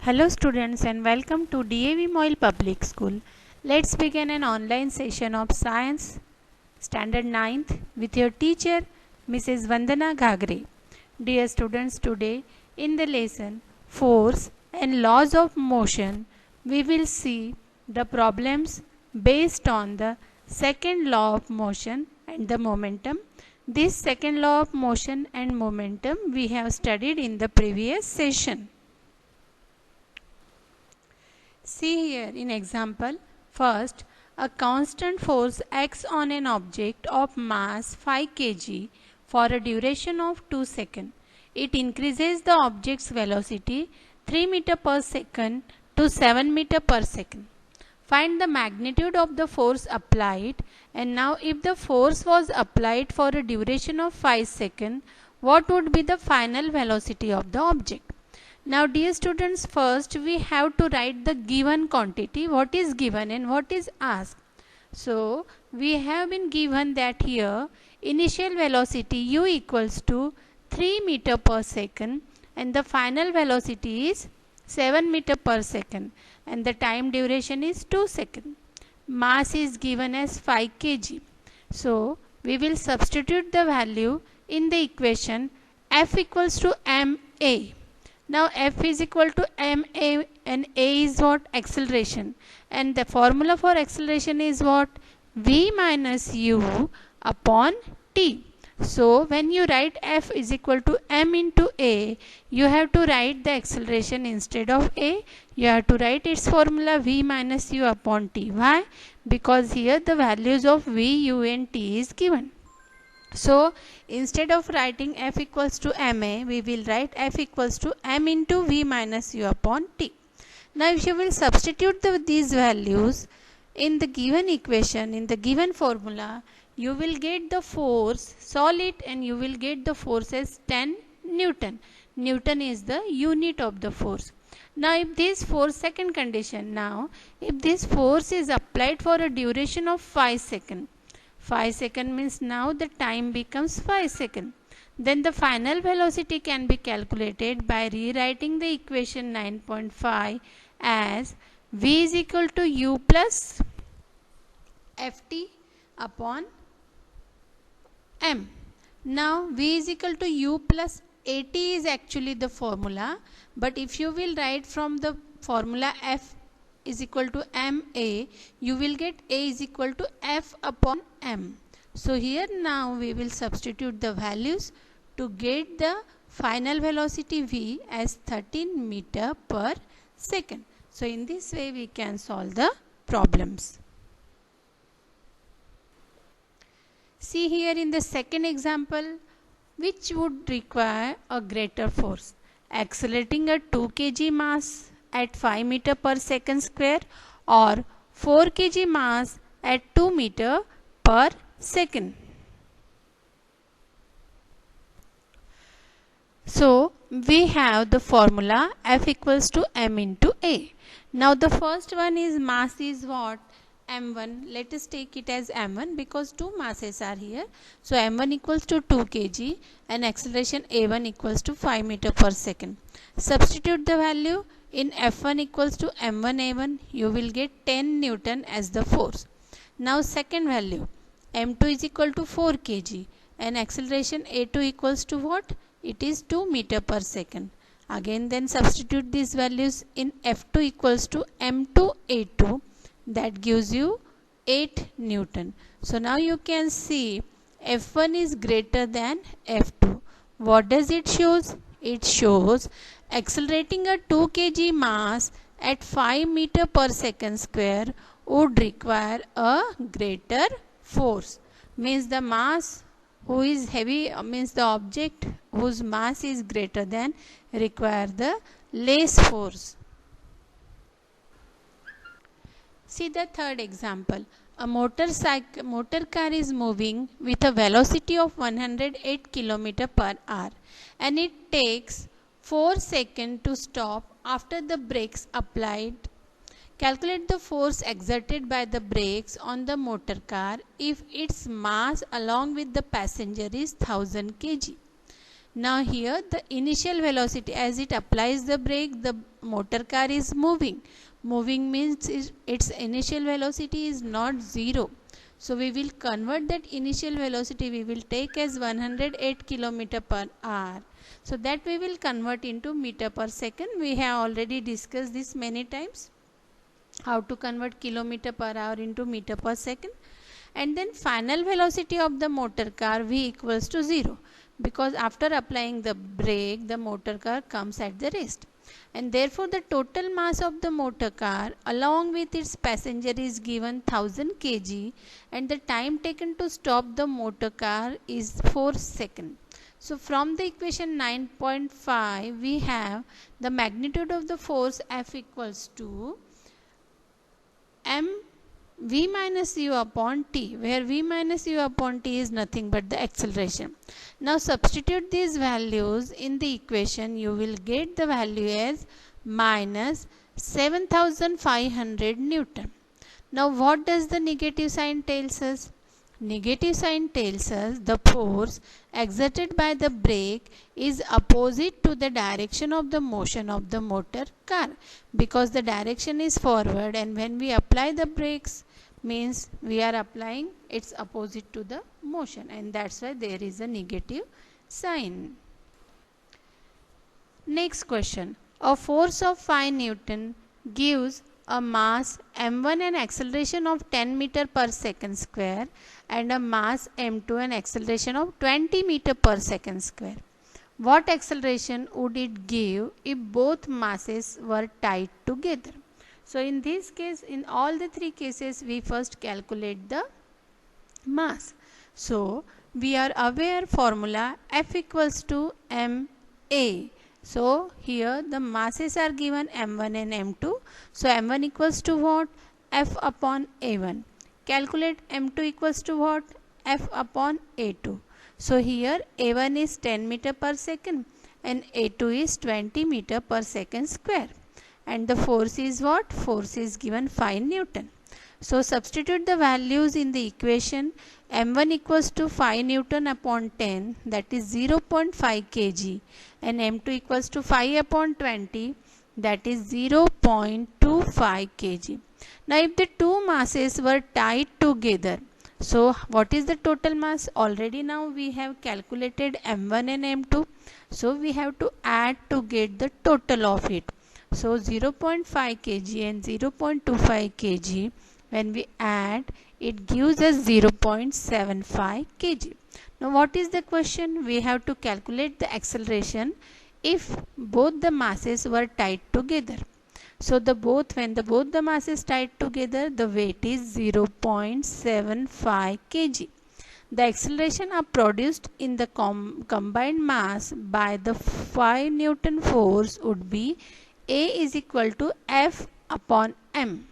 Hello students and welcome to DAV Moyle Public School. Let's begin an online session of Science Standard 9th with your teacher Mrs. Vandana Ghagre. Dear students, today in the lesson Force and Laws of Motion, we will see the problems based on the second law of motion and the momentum. This second law of motion and momentum we have studied in the previous session. See here in example, first a constant force acts on an object of mass 5 kg for a duration of 2 seconds. It increases the object's velocity 3 meter per second to 7 meter per second. Find the magnitude of the force applied, and now if the force was applied for a duration of 5 seconds, what would be the final velocity of the object? Now dear students, first we have to write the given quantity, what is given and what is asked. So we have been given that here initial velocity u equals to 3 meter per second and the final velocity is 7 meter per second and the time duration is 2 seconds. Mass is given as 5 kg. So we will substitute the value in the equation F equals to ma. Now F is equal to ma and a is what? Acceleration, and the formula for acceleration is what? V minus u upon t. So when you write F is equal to m into a, you have to write the acceleration instead of a. You have to write its formula V minus u upon t. Why? Because here the values of v, u and t is given. So instead of writing F equals to ma, we will write F equals to m into v minus u upon t. Now if you will substitute these values in the given equation, in the given formula, you will get the force, solve it, and you will get the force as 10 Newton. Newton is the unit of the force. Now if this force, second condition, now if this force is applied for a duration of 5 seconds, 5 seconds means now the time becomes 5 seconds. Then the final velocity can be calculated by rewriting the equation 9.5 as v is equal to u plus ft upon m. Now v is equal to u plus at is actually the formula, but if you will write from the formula F is equal to ma, you will get a is equal to f upon m. So here now we will substitute the values to get the final velocity v as 13 meter per second. So in this way we can solve the problems. See here in the second example, which would require a greater force, accelerating a 2 kg mass at 5 meter per second square or 4 kg mass at 2 meter per second. So we have the formula F equals to m into a. Now the first one is mass is what? m1. Let us take it as m1 because two masses are here. So m1 equals to 2 kg and acceleration a1 equals to 5 meter per second. Substitute the value in F1 equals to m1a1, you will get 10 Newton as the force. Now second value, m2 is equal to 4 kg and acceleration a2 equals to what? It is 2 meter per second. Again then substitute these values in F2 equals to m2a2, that gives you 8 Newton. So now you can see F1 is greater than F2. What does it shows? It shows accelerating a 2 kg mass at 5 meter per second square would require a greater force. Means the mass who is heavy, means the object whose mass is greater than require the less force. See the third example. A motor car is moving with a velocity of 108 km per hour and it takes 4 seconds to stop after the brakes applied. Calculate the force exerted by the brakes on the motor car if its mass along with the passenger is 1000 kg. Now here the initial velocity, as it applies the brake, the motor car is moving. Moving means its initial velocity is not 0. So we will convert that initial velocity, we will take as 108 km per hour. So that we will convert into meter per second. We have already discussed this many times, how to convert kilometer per hour into meter per second. And then final velocity of the motor car V equals to 0, because after applying the brake the motor car comes at the rest, and therefore the total mass of the motor car along with its passenger is given 1000 kg, and the time taken to stop the motor car is 4 seconds. So from the equation 9.5 we have the magnitude of the force F equals to m v minus u upon t, where v minus u upon t is nothing but the acceleration. Now substitute these values in the equation, you will get the value as minus 7500 Newton. Now what does the negative sign tells us? Negative sign tells us the force exerted by the brake is opposite to the direction of the motion of the motor car, because the direction is forward, and when we apply the brakes means we are applying its opposite to the motion, and that's why there is a negative sign. Next question. A force of 5 Newton gives a mass m1 and acceleration of 10 meter per second square, and a mass m2 and acceleration of 20 meter per second square. What acceleration would it give if both masses were tied together? So in this case, in all the three cases, we first calculate the mass. So we are aware formula F equals to ma. So here the masses are given m1 and m2. So m1 equals to what? F upon a1. Calculate m2 equals to what? F upon a2. So here a1 is 10 meter per second and a2 is 20 meter per second square. And the force is what? Force is given 5 Newton. So substitute the values in the equation. m1 equals to 5 Newton upon 10, that is 0.5 kg, and m2 equals to 5 upon 20, that is 0.25 kg. Now if the two masses were tied together, so what is the total mass? Already now we have calculated m1 and m2, so we have to add to get the total of it. So 0.5 kg and 0.25 kg, when we add, it gives us 0.75 kg. Now what is the question? We have to calculate the acceleration if both the masses were tied together. So when both the masses tied together, the weight is 0.75 kg. The acceleration are produced in the combined mass by the 5 Newton force would be A is equal to F upon m.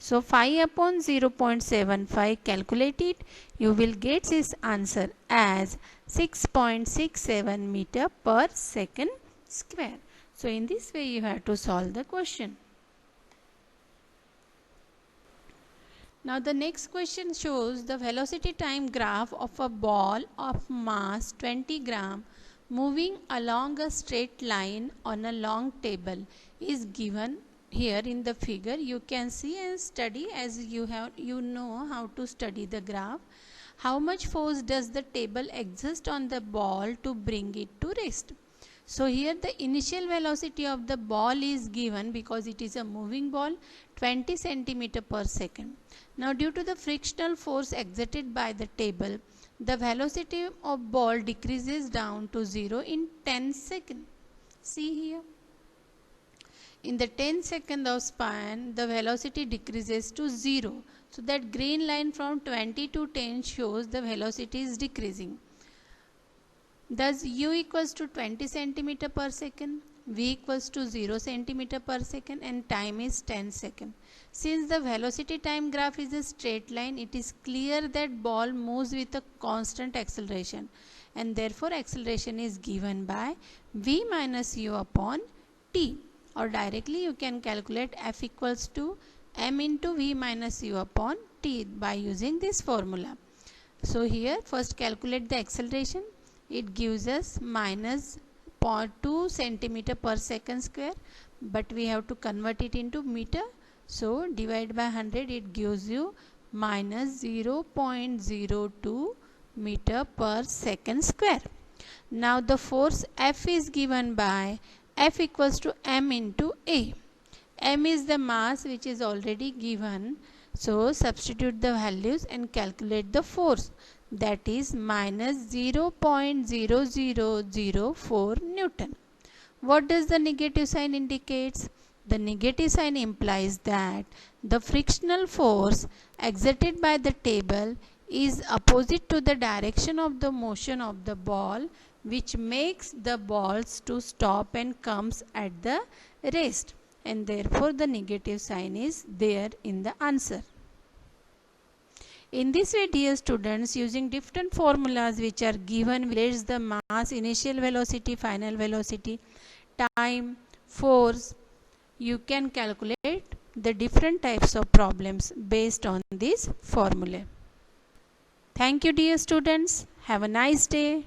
So 5 upon 0.75, calculate it, you will get this answer as 6.67 meter per second square. So in this way you have to solve the question. Now the next question shows the velocity time graph of a ball of mass 20 gram moving along a straight line on a long table is given here in the figure. You can see and study as you know how to study the graph. How much force does the table exert on the ball to bring it to rest? So here the initial velocity of the ball is given, because it is a moving ball, 20 centimeter per second. Now due to the frictional force exerted by the table, the velocity of ball decreases down to 0 in 10 seconds. See here. In the 10 second of span, the velocity decreases to 0. So that green line from 20 to 10 shows the velocity is decreasing. Thus u equals to 20 centimeter per second, v equals to 0 centimeter per second, and time is 10 seconds. Since the velocity time graph is a straight line, it is clear that ball moves with a constant acceleration, and therefore acceleration is given by v minus u upon t. Or directly you can calculate F equals to m into v minus u upon t by using this formula. So here first calculate the acceleration. it gives us minus 0.2 centimeter per second square, but we have to convert it into meter. So divide by 100, it gives you minus 0.02 meter per second square. Now the force F is given by F equals to m into A. M is the mass which is already given. So substitute the values and calculate the force, that is minus 0.0004 Newton. What does the negative sign indicates? The negative sign implies that the frictional force exerted by the table is opposite to the direction of the motion of the ball, which makes the balls to stop and comes at the rest, and therefore the negative sign is there in the answer. In this way, dear students, using different formulas which are given, relates the mass, initial velocity, final velocity, time, force, you can calculate the different types of problems based on this formula. Thank you, dear students. Have a nice day.